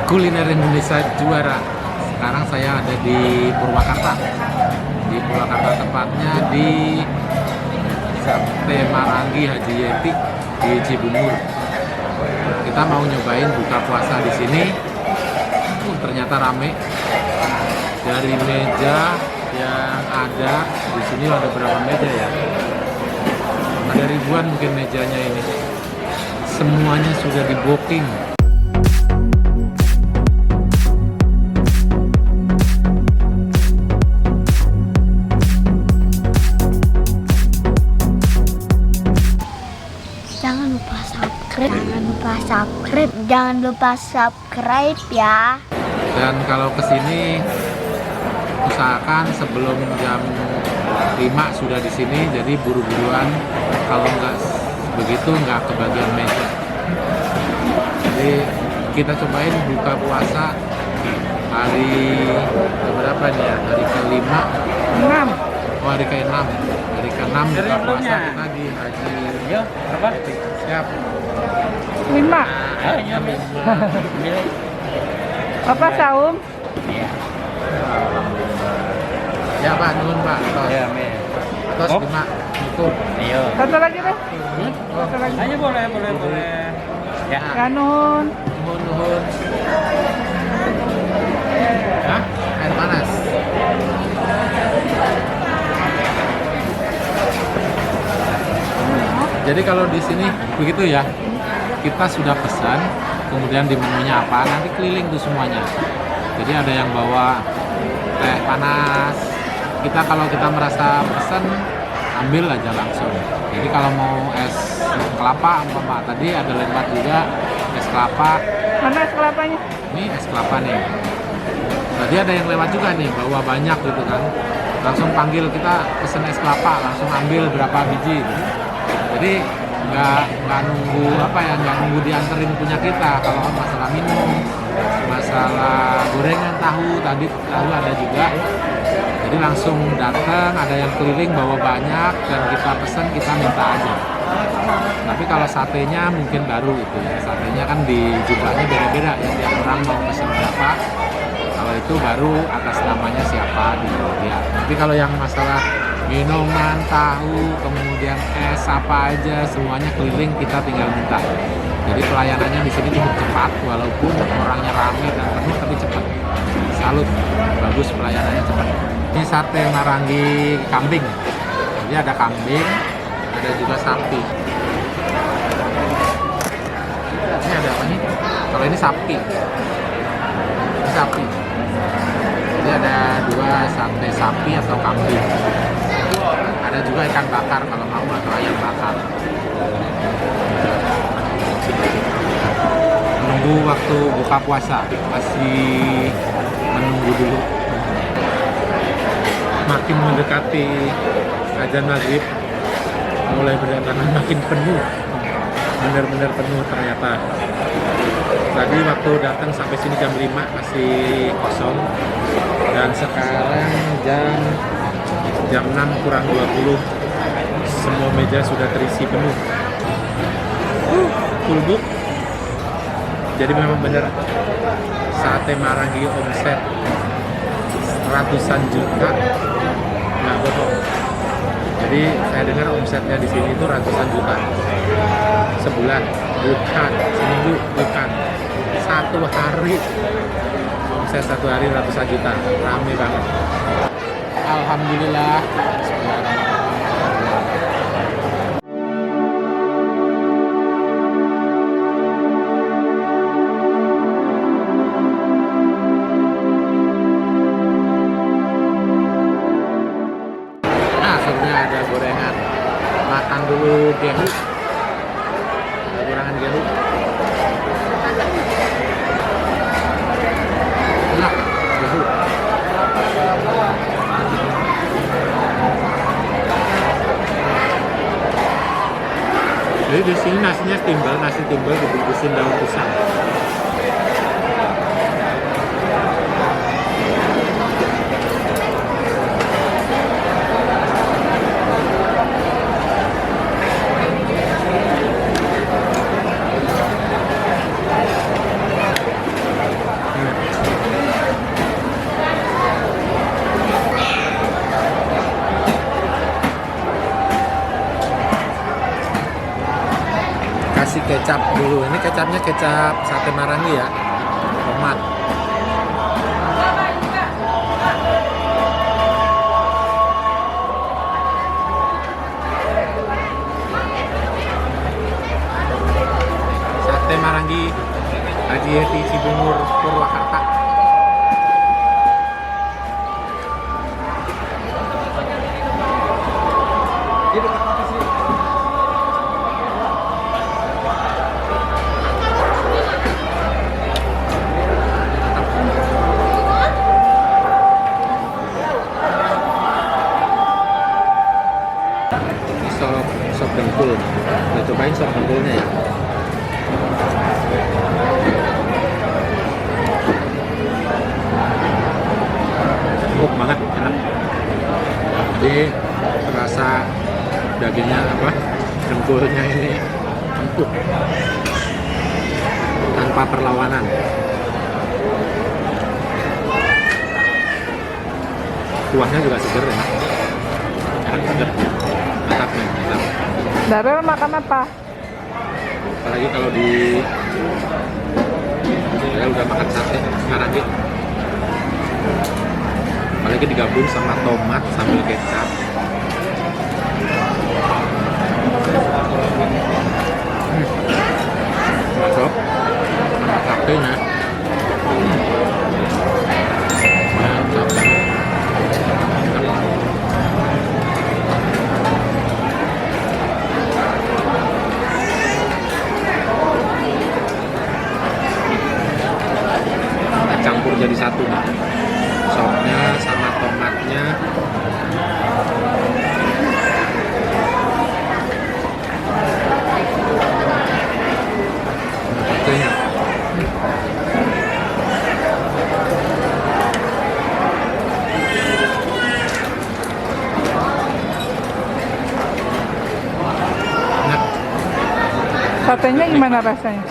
Kuliner Indonesia juara. Sekarang saya ada di Purwakarta. Di Purwakarta tepatnya di Sate Marangi Haji Yeti di Cibungur. Kita mau nyobain buka puasa di sini. Ternyata rame. Dari meja yang ada di sini ada berapa meja ya? Ada ribuan mungkin mejanya ini. Semuanya sudah di booking. Jangan lupa subscribe ya. Dan kalau kesini usahakan sebelum jam 5 sudah di sini, jadi buru-buruan. Kalau nggak begitu nggak kebagian meja. Jadi kita cobain buka puasa hari berapa nih ya? Hari ke-5, 6. oh hari ke-6, hari ke-6 buka puasa kita di Haji. Yo, berapa? Siap. 5. Bapak saum? Iya. Ya Pak, nuhun Pak. Tos. Ya, me. Tos Oh. 5. Itu. Ayo. Satu lagi deh. Satu lagi. Ayo boleh. Ya. Kanun. Nuhun. Hah? Air panas. Jadi kalau di sini begitu ya, kita sudah pesan, kemudian di menunya apa, nanti keliling tuh semuanya. Jadi ada yang bawa teh panas. Kalau kita merasa pesan, ambil aja langsung. Jadi kalau mau es kelapa, umpama tadi ada lewat juga es kelapa. Mana es kelapanya? Ini es kelapa nih. Tadi ada yang lewat juga nih, bawa banyak gitu kan. Langsung panggil kita pesen es kelapa, langsung ambil berapa biji gitu. Jadi nggak nunggu dianterin punya kita. Kalau masalah minum, masalah gorengan tahu ada juga. Jadi langsung datang, ada yang keliling bawa banyak dan kita pesen, kita minta aja. Tapi kalau satenya mungkin baru itu ya, satenya kan di jumlahnya beda-beda ya, tiap orang mau pesen berapa. Kalau itu baru atas namanya siapa dilihat. Tapi kalau yang masalah minuman, tahu, kemudian es apa aja, semuanya keliling, kita tinggal minta. Jadi pelayanannya di sini cukup cepat, walaupun orangnya ramai dan penuh, tapi cepat. Salut, bagus pelayanannya cepat. Ini sate Marangi kambing. Jadi ada kambing, ada juga sapi. Ini ada apa nih? Kalau ini sapi. Ini sapi. Jadi ada dua sate sapi atau kambing. Ada juga ikan bakar kalau mau, atau ayam bakar. Menunggu waktu buka puasa, masih menunggu dulu. Makin mendekati azan maghrib, mulai berdatangan makin penuh, benar-benar penuh ternyata. Tadi waktu datang sampai sini jam 5 masih kosong, dan sekarang jam 6 kurang 20 semua meja sudah terisi penuh. Full book. Jadi memang benar Sate Marangi omset ratusan juta, nggak bohong. Jadi saya dengar omsetnya di sini itu ratusan juta sebulan, bukan seminggu, bukan satu hari. Omset satu hari ratusan juta, rame banget. Alhamdulillah. Nah, akhirnya ada gorengan. Makan dulu gehu. Ada gorengan gehu. Enak, gehu. Jadi di sini nasinya nasi timbel dibungkusin daun pisang. kecap dulu. Ini kecapnya kecap sate Marangi ya, tomat. Sate Marangi Haji Yeti Cibungur Purwakarta. Sop dengkul. Kita cobain sop dengkulnya ya. Empuk banget, enak. Jadi rasa dagingnya apa? Dengkulnya ini empuk. Tanpa perlawanan. Kuahnya juga seger ya. Enak seger. Mantap nih, mantap. Darel makan apa? Apalagi kalau saya udah makan sate Marangi, apalagi digabung sama tomat sambil kecap. Masuk sama satenya. Mantap banget. Campur jadi satu nih, sopnya sama tomatnya. Satenya enak. Satenya gimana rasanya?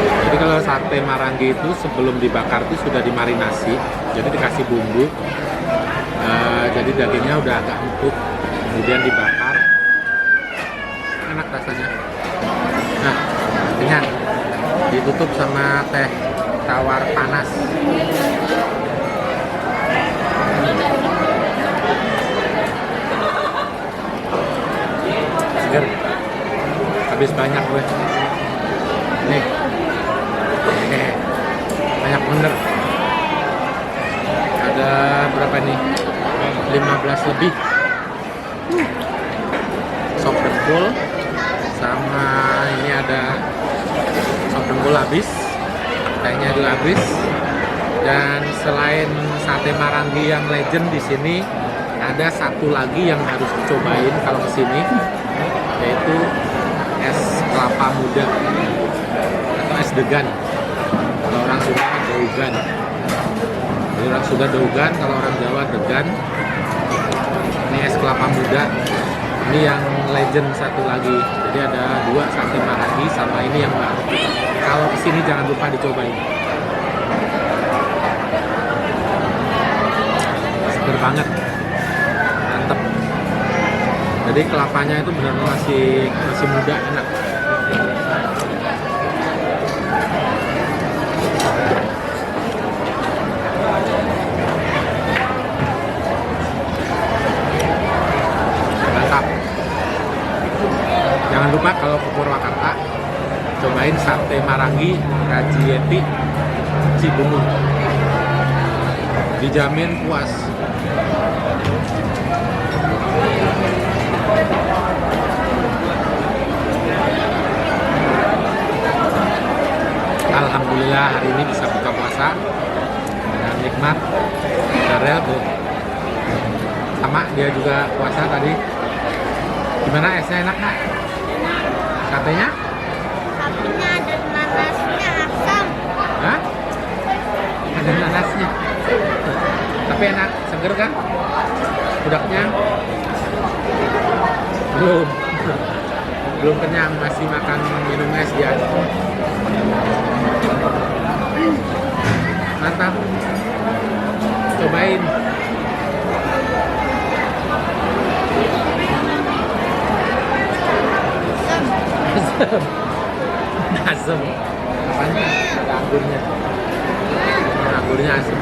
Jadi kalau sate Marangi itu sebelum dibakar itu sudah dimarinasi, jadi dikasih bumbu, jadi dagingnya udah agak empuk, kemudian dibakar, enak rasanya. Nah, kenyang, ditutup sama teh tawar panas. Seger, habis banyak gue. Nih. Banyak bener. Ada berapa nih? 15 lebih. Sop dengkul sama ini ada sop dengkul habis, tehnya juga habis. Dan selain sate Marangi yang legend di sini, ada satu lagi yang harus dicobain kalau kesini, yaitu es kelapa muda atau es degan. Kalau orang Sunda daugan. Jadi orang Sunda daugan, kalau orang Jawa degan. Ini es kelapa muda. Ini yang legend satu lagi. Jadi ada dua, sate Marangi sama ini yang baru. Kalau kesini jangan lupa dicobain. Seger banget, mantep. Jadi kelapanya itu benar-benar masih muda, enak. Jangan lupa kalau ke Purwakarta, cobain sate Marangi Haji Yeti Cibungur. Dijamin puas. Alhamdulillah hari ini bisa buka puasa dan nikmat. Darel tuh sama, dia juga puasa tadi. Gimana, esnya enak nggak? Satenya? Satenya ada nanasnya asam. Hah? Ada nanasnya. Tapi enak, seger kan? Udaknya? Belum. Belum kenyang, masih makan minum es dia. Mantap. Cobain. Asem. Apanya? Ada anggurnya. Anggurnya asem.